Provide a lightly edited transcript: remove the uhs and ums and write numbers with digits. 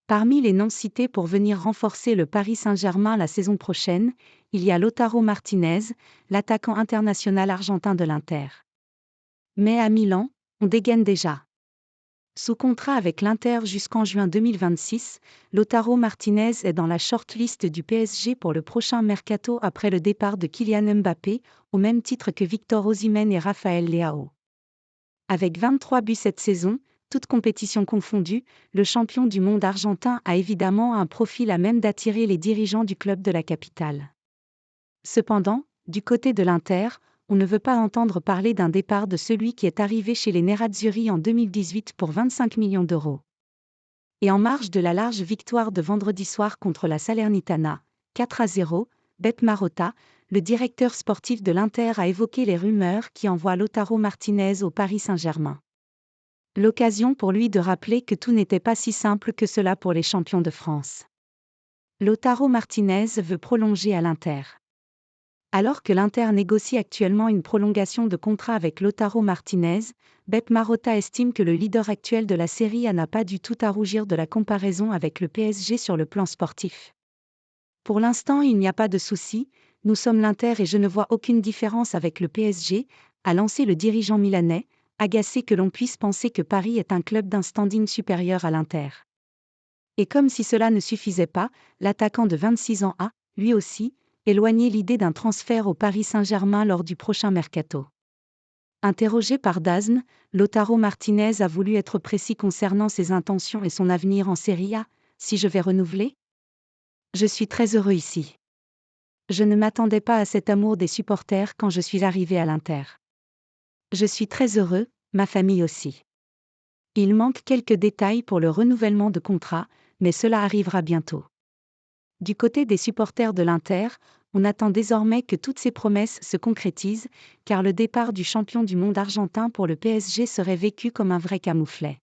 Parmi les noms cités pour venir renforcer le Paris Saint-Germain la saison prochaine, il y a Lautaro Martinez, l'attaquant international argentin de l'Inter. Mais à Milan, on dégaine déjà. Sous contrat avec l'Inter jusqu'en juin 2026, Lautaro Martinez est dans la shortlist du PSG pour le prochain mercato après le départ de Kylian Mbappé, au même titre que Victor Osimhen et Raphaël Leao. Avec 23 buts cette saison, toutes compétitions confondues, le champion du monde argentin a évidemment un profil à même d'attirer les dirigeants du club de la capitale. Cependant, du côté de l'Inter, on ne veut pas entendre parler d'un départ de celui qui est arrivé chez les Nerazzurri en 2018 pour 25 millions d'euros. Et en marge de la large victoire de vendredi soir contre la Salernitana, 4-0, Beppe Marotta, le directeur sportif de l'Inter a évoqué les rumeurs qui envoient Lautaro Martinez au Paris Saint-Germain. L'occasion pour lui de rappeler que tout n'était pas si simple que cela pour les champions de France. Lautaro Martinez veut prolonger à l'Inter. Alors que l'Inter négocie actuellement une prolongation de contrat avec Lautaro Martinez, Beppe Marotta estime que le leader actuel de la Serie A n'a pas du tout à rougir de la comparaison avec le PSG sur le plan sportif. Pour l'instant, il n'y a pas de souci, nous sommes l'Inter et je ne vois aucune différence avec le PSG, a lancé le dirigeant milanais, agacé que l'on puisse penser que Paris est un club d'un standing supérieur à l'Inter. Et comme si cela ne suffisait pas, l'attaquant de 26 ans a, lui aussi, éloigné l'idée d'un transfert au Paris Saint-Germain lors du prochain mercato. Interrogé par DAZN, Lautaro Martinez a voulu être précis concernant ses intentions et son avenir en Serie A. Si je vais renouveler ? Je suis très heureux ici. Je ne m'attendais pas à cet amour des supporters quand je suis arrivé à l'Inter. Je suis très heureux, ma famille aussi. Il manque quelques détails pour le renouvellement de contrat, mais cela arrivera bientôt. Du côté des supporters de l'Inter, on attend désormais que toutes ces promesses se concrétisent, car le départ du champion du monde argentin pour le PSG serait vécu comme un vrai camouflet.